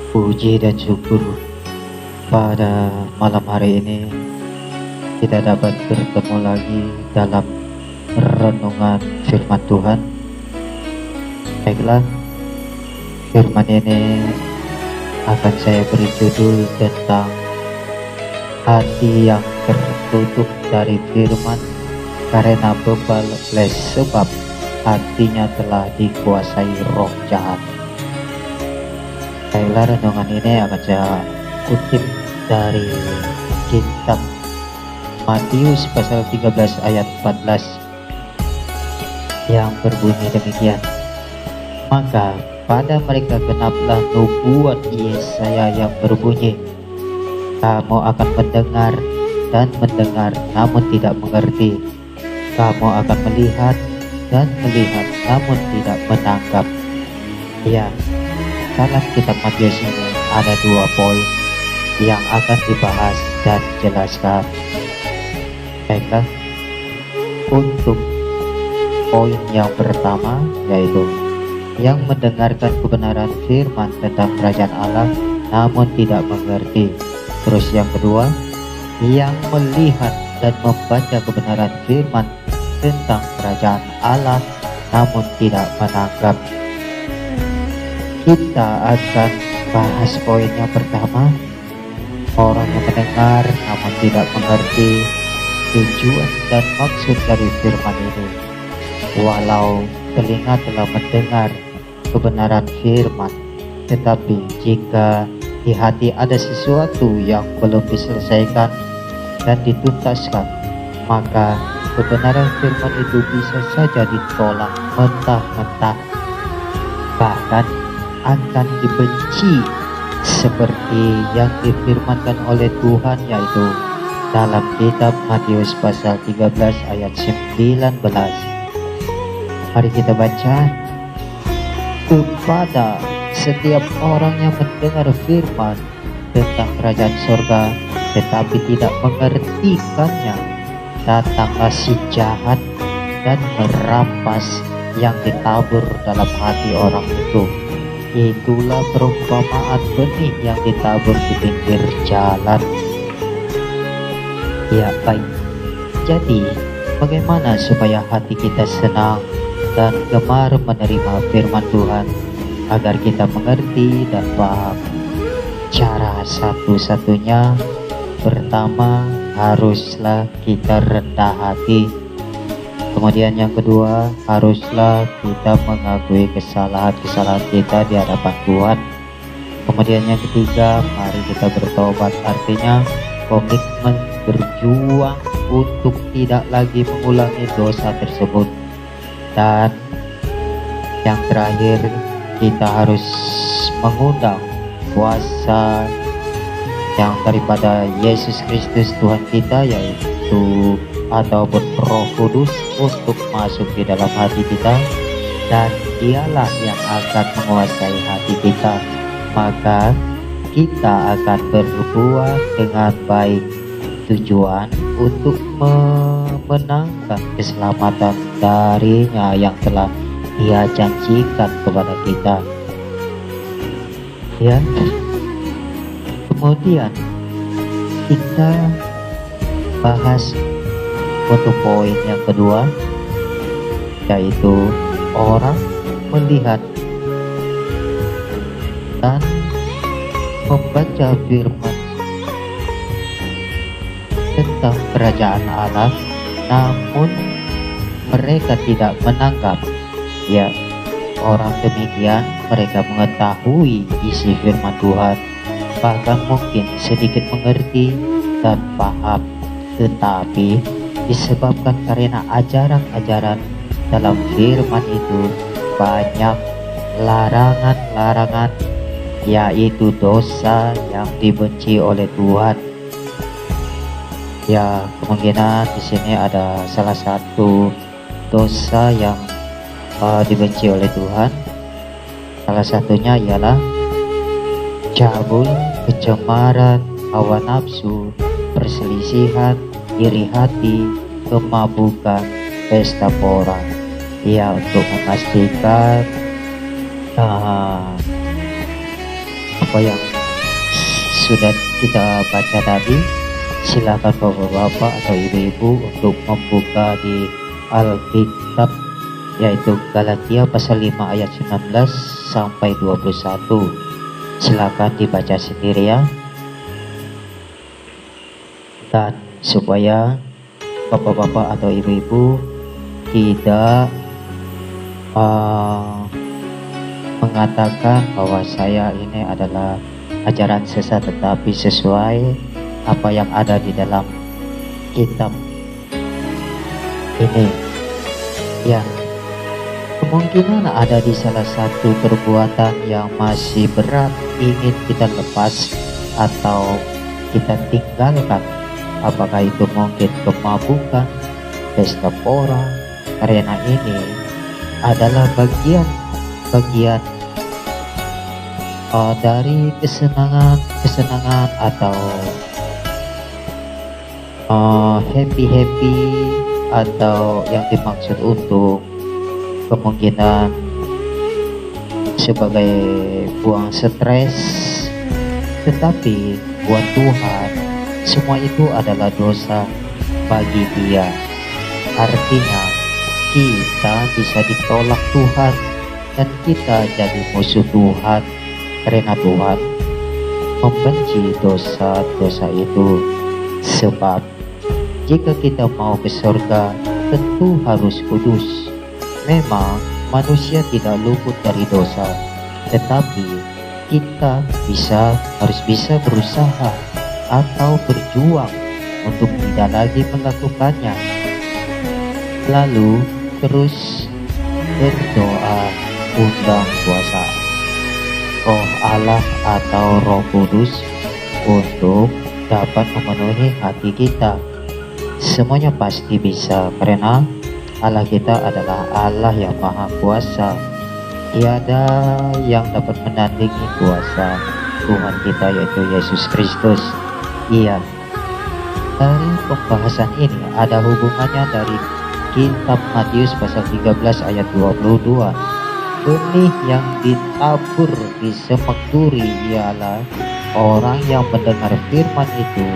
Puji dan syukur pada malam hari ini kita dapat bertemu lagi dalam renungan firman Tuhan. Baiklah, firman ini akan saya beri judul tentang hati yang tertutup dari firman karena bebal sebab hatinya telah dikuasai roh jahat. Baiklah, renungan ini akan saya kutip dari kitab Matius pasal 13 ayat 14 yang berbunyi demikian. Maka pada mereka genaplah nubuat Yesaya yang berbunyi, kamu akan mendengar dan mendengar namun tidak mengerti, kamu akan melihat dan melihat namun tidak menangkap. Ya, dalam kitab Matius ini ada 2 poin yang akan dibahas dan dijelaskan. Baiklah, untuk poin yang pertama yaitu yang mendengarkan kebenaran firman tentang kerajaan Allah namun tidak mengerti. Terus yang kedua, yang melihat dan membaca kebenaran firman tentang kerajaan Allah namun tidak menangkap. Kita akan bahas poin yang pertama, orang yang mendengar namun tidak mengerti tujuan dan maksud dari firman ini. Walau telinga telah mendengar kebenaran firman, tetapi jika di hati ada sesuatu yang belum diselesaikan dan dituntaskan, maka kebenaran firman itu bisa saja ditolak mentah-mentah, bahkan akan dibenci seperti yang difirmankan oleh Tuhan, yaitu dalam kitab Matius pasal 13 ayat 19. Mari kita baca. Kepada setiap orang yang mendengar firman tentang kerajaan sorga tetapi tidak mengertikannya, datanglah si jahat dan merampas yang ditabur dalam hati orang itu. Itulah perumpamaan benih yang ditabur di pinggir jalan. Ya, baik. Jadi, bagaimana supaya hati kita senang dan gemar menerima firman Tuhan agar kita mengerti dan paham? Cara satu-satunya, pertama, haruslah kita rendah hati. Kemudian yang kedua, haruslah kita mengakui kesalahan-kesalahan kita di hadapan Tuhan. Kemudian yang ketiga, mari kita bertobat, artinya komitmen berjuang untuk tidak lagi mengulangi dosa tersebut. Dan yang terakhir, kita harus mengundang kuasa yang daripada Yesus Kristus Tuhan kita, yaitu ataupun Roh Kudus, untuk masuk di dalam hati kita, dan dialah yang akan menguasai hati kita. Maka kita akan berbuat dengan baik, tujuan untuk memenangkan keselamatan darinya yang telah Dia janjikan kepada kita. Ya, kemudian kita bahas untuk poin yang kedua, yaitu orang melihat dan membaca firman tentang kerajaan Allah namun mereka tidak menangkap. Ya, orang demikian mereka mengetahui isi firman Tuhan, bahkan mungkin sedikit mengerti dan paham, tetapi disebabkan karena ajaran-ajaran dalam firman itu banyak larangan-larangan, yaitu dosa yang dibenci oleh Tuhan. Ya, kemungkinan di sini ada salah satu dosa yang dibenci oleh Tuhan. Salah satunya ialah cabul, kecemaran, hawa nafsu, perselisihan, iri hati, kemabukan, pesta pora. Ya, untuk memastikan apa yang sudah kita baca tadi, silakan bapak-bapak atau ibu-ibu untuk membuka di Alkitab, yaitu Galatia pasal 5 ayat 19 sampai 21. Silakan dibaca sendiri ya. Dan supaya bapak-bapak atau ibu-ibu tidak mengatakan bahwa saya ini adalah ajaran sesat, tetapi sesuai apa yang ada di dalam kitab ini. Ya, kemungkinan ada di salah satu perbuatan yang masih berat ingin kita lepas atau kita tinggalkan. Apakah itu mungkin kemabukan, pesta pora, karena ini adalah bagian dari kesenangan atau happy atau yang dimaksud untuk kemungkinan sebagai buang stres, tetapi buat Tuhan semua itu adalah dosa bagi Dia. Artinya kita bisa ditolak Tuhan dan kita jadi musuh Tuhan, karena Tuhan membenci dosa-dosa itu. Sebab jika kita mau ke surga tentu harus kudus. Memang manusia tidak luput dari dosa, tetapi kita harus bisa berusaha atau berjuang untuk tidak lagi melakukannya. Lalu terus berdoa, undang kuasa Roh Allah atau Roh Kudus untuk dapat memenuhi hati kita. Semuanya pasti bisa, karena Allah kita adalah Allah yang Maha Kuasa. Tiada yang dapat menandingi kuasa Tuhan kita, yaitu Yesus Kristus. Iya, dari pembahasan ini ada hubungannya dari kitab Matius pasal 13 ayat 22. Benih yang ditabur di semak duri ialah orang yang mendengar firman itu,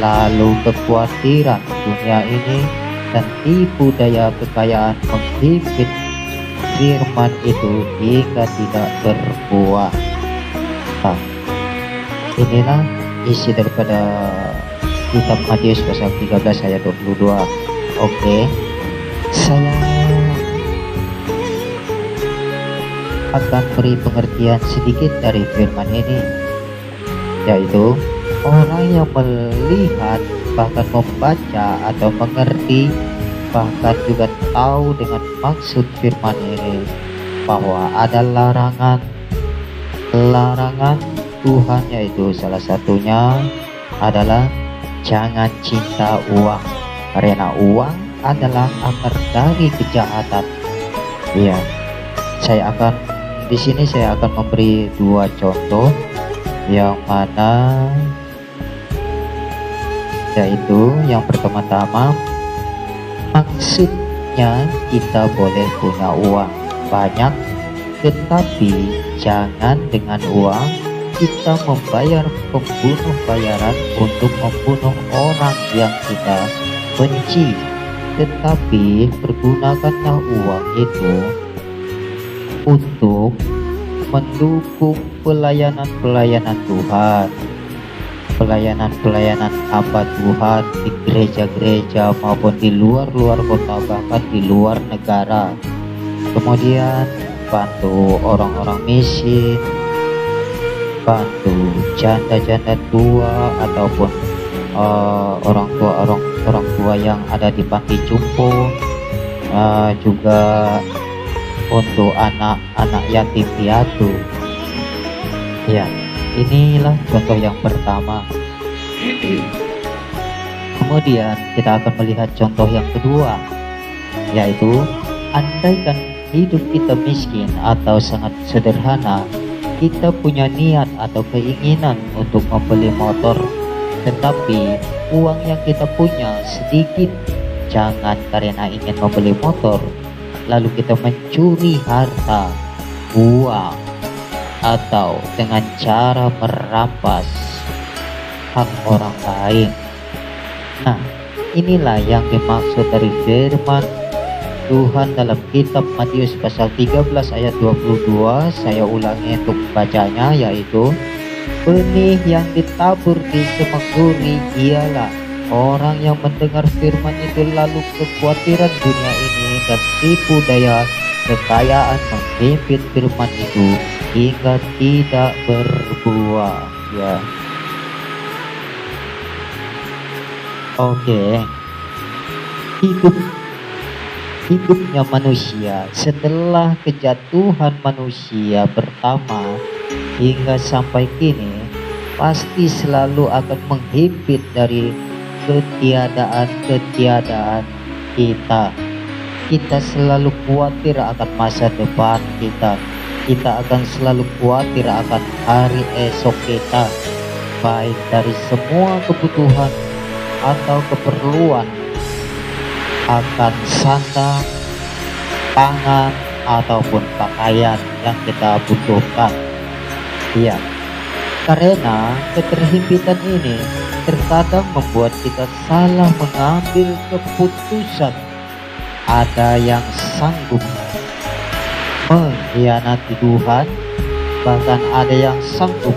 lalu kekhawatiran dunia ini dan tipu daya kekayaan menghimpit firman itu hingga tidak berbuah. Nah, inilah isi daripada kitab Matius pasal 13 ayat 22. Oke, saya akan beri pengertian sedikit dari firman ini, yaitu orang yang melihat, bahkan membaca atau mengerti, bahkan juga tahu dengan maksud firman ini bahwa ada larangan Tuhan, yaitu salah satunya adalah jangan cinta uang, karena uang adalah akar dari kejahatan. Iya, di sini saya akan memberi dua contoh, yang mana yaitu yang pertama-tama, maksudnya kita boleh punya uang banyak, tetapi jangan dengan uang kita membayar pembunuh bayaran untuk membunuh orang yang kita benci. Tetapi pergunakanlah uang itu untuk mendukung pelayanan Tuhan, pelayanan hamba Tuhan di gereja-gereja maupun di luar kota, bahkan di luar negara. Kemudian bantu orang-orang miskin, bantu janda-janda tua ataupun orang tua yang ada di panti jompo, juga untuk anak-anak yatim piatu. Ya, inilah contoh yang pertama. Kemudian kita akan melihat contoh yang kedua, yaitu andaikan hidup kita miskin atau sangat sederhana, kita punya niat atau keinginan untuk membeli motor, tetapi uang yang kita punya sedikit. Jangan karena ingin membeli motor lalu kita mencuri harta, uang, atau dengan cara merampas hak orang lain. Nah, inilah yang dimaksud dari firman Tuhan dalam kitab Matius pasal 13 ayat 22. Saya ulangi untuk bacanya, yaitu benih yang ditabur di semak duri ialah orang yang mendengar firman itu, lalu kekhawatiran dunia ini dan tipu daya kekayaan menghimpit firman itu hingga tidak berbuah. Ya, oke. Hidupnya manusia setelah kejatuhan manusia pertama hingga sampai kini pasti selalu akan menghimpit dari ketiadaan kita. Kita selalu khawatir akan masa depan kita. Kita akan selalu khawatir akan hari esok kita, baik dari semua kebutuhan atau keperluan, akan sandang, pangan, ataupun pakaian yang kita butuhkan. Iya, karena keterhimpitan ini terkadang membuat kita salah mengambil keputusan. Ada yang sanggup mengkhianati Tuhan, bahkan ada yang sanggup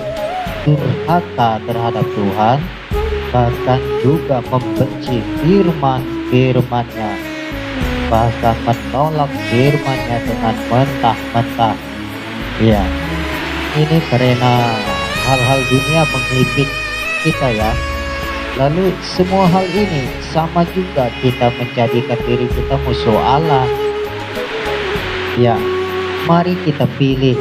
durhaka terhadap Tuhan, bahkan juga membenci firman-Nya, bahkan menolak firman-Nya dengan mentah-mentah. Ya, ini karena hal-hal dunia menghimpit kita ya. Lalu semua hal ini sama juga kita menjadikan diri kita musuh Allah. Ya, mari kita pilih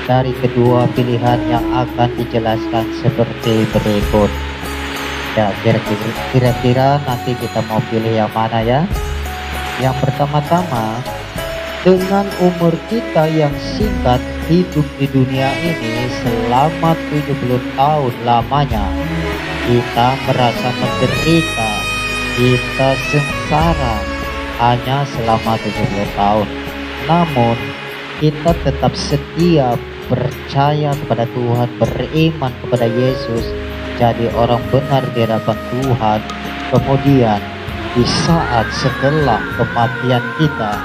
dari kedua pilihan yang akan dijelaskan seperti berikut. Ya, kira-kira nanti kita mau pilih yang mana ya? Yang pertama-tama, dengan umur kita yang singkat hidup di dunia ini selama 70 tahun lamanya, kita merasa menderita, kita sengsara hanya selama 70 tahun. Namun kita tetap setia percaya kepada Tuhan, beriman kepada Yesus, jadi orang benar di hadapan Tuhan. Kemudian di saat setelah kematian kita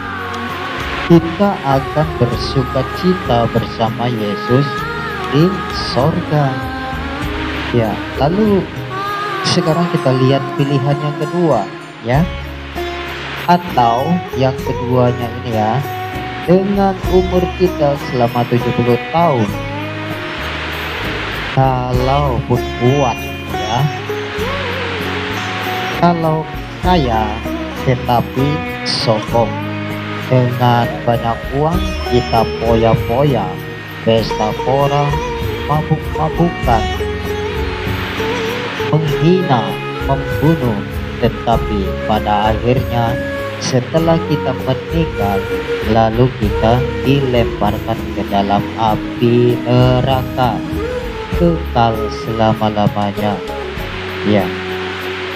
akan bersukacita bersama Yesus di sorga. Ya, lalu sekarang kita lihat pilihan yang kedua ya. Atau yang keduanya ini ya, dengan umur kita selama 70 tahun, kalau pun kuat ya, kalau kaya tetapi sombong, dengan banyak uang kita poya-poya, pesta pora, mabuk-mabukan, menghina, membunuh, tetapi pada akhirnya setelah kita meninggal lalu kita dilemparkan ke dalam api neraka kekal selama-lamanya. Ya,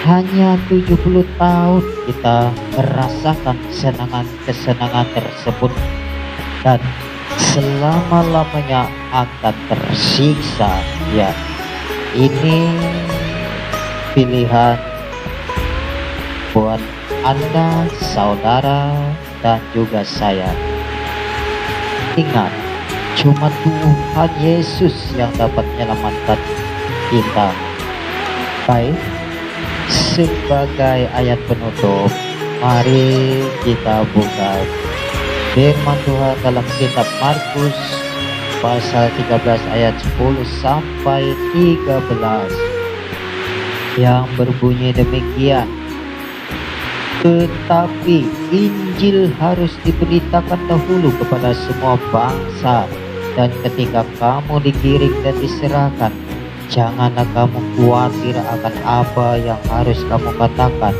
hanya 70 tahun kita merasakan kesenangan tersebut dan selama-lamanya akan tersiksa. Ya, ini pilihan buat Anda, saudara, dan juga saya. Ingat, cuma Tuhan Yesus yang dapat menyelamatkan kita. Baik, sebagai ayat penutup, mari kita buka firman Tuhan dalam kitab Markus pasal 13 ayat 10 sampai 13 yang berbunyi demikian. Tetapi Injil harus diberitakan dahulu kepada semua bangsa, dan ketika kamu digiring dan diserahkan, janganlah kamu khawatir akan apa yang harus kamu katakan,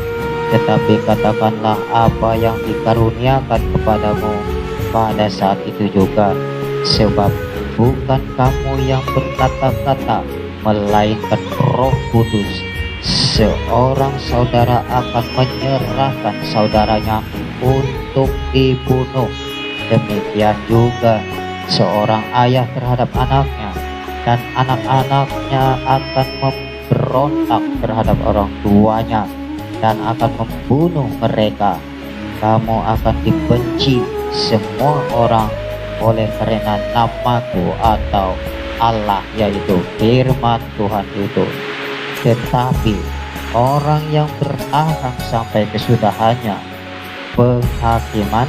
tetapi katakanlah apa yang dikaruniakan kepadamu pada saat itu juga, sebab bukan kamu yang berkata-kata, melainkan Roh Kudus. Seorang saudara akan menyerahkan saudaranya untuk dibunuh. Demikian juga seorang ayah terhadap anaknya, dan anak-anaknya akan memberontak terhadap orang tuanya dan akan membunuh mereka. Kamu akan dibenci semua orang oleh karena namaku atau Allah, yaitu firman Tuhan itu. Tetapi orang yang bertahan sampai kesudahannya, penghakiman,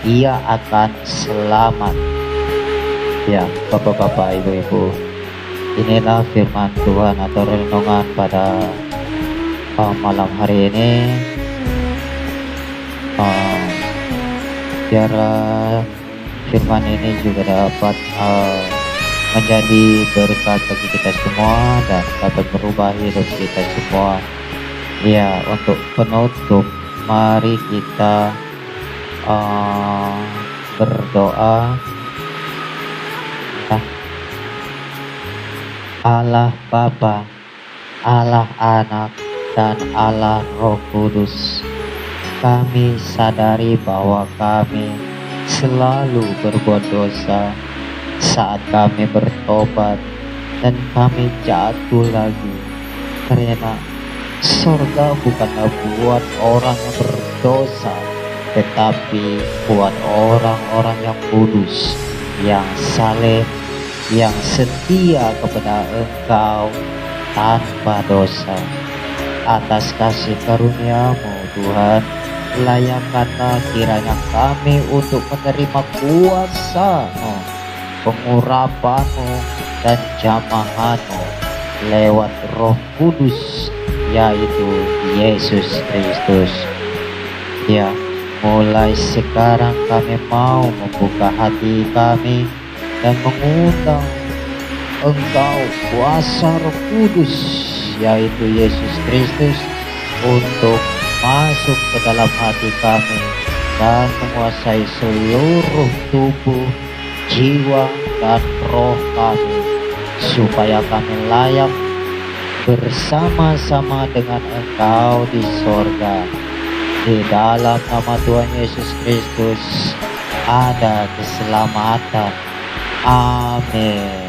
ia akan selamat. Ya, Bapak-bapak, Ibu-ibu, inilah firman Tuhan atau renungan pada malam hari ini. Biar firman ini juga dapat menjadi berkat bagi kita semua dan dapat merubah hidup kita semua. Ya, untuk penutup, mari kita berdoa. Allah Bapa, Allah Anak, dan Allah Roh Kudus, kami sadari bahwa kami selalu berbuat dosa saat kami bertobat, dan kami jatuh lagi karena surga bukanlah buat orang yang berdosa, tetapi buat orang-orang yang kudus, yang saleh, yang setia kepada Engkau tanpa dosa. Atas kasih karunia-Mu Tuhan, layakkanlah kiranya kami untuk menerima kuasa-Mu, pengurapan-Mu, dan jamahan-Mu lewat Roh Kudus, yaitu Yesus Kristus. Ya, mulai sekarang kami mau membuka hati kami dan mengundang Engkau, kuasa Roh Kudus, yaitu Yesus Kristus, untuk masuk ke dalam hati kami dan menguasai seluruh tubuh, jiwa, dan roh kami, supaya kami layak bersama-sama dengan Engkau di sorga. Di dalam nama Tuhan Yesus Kristus ada keselamatan. Amin.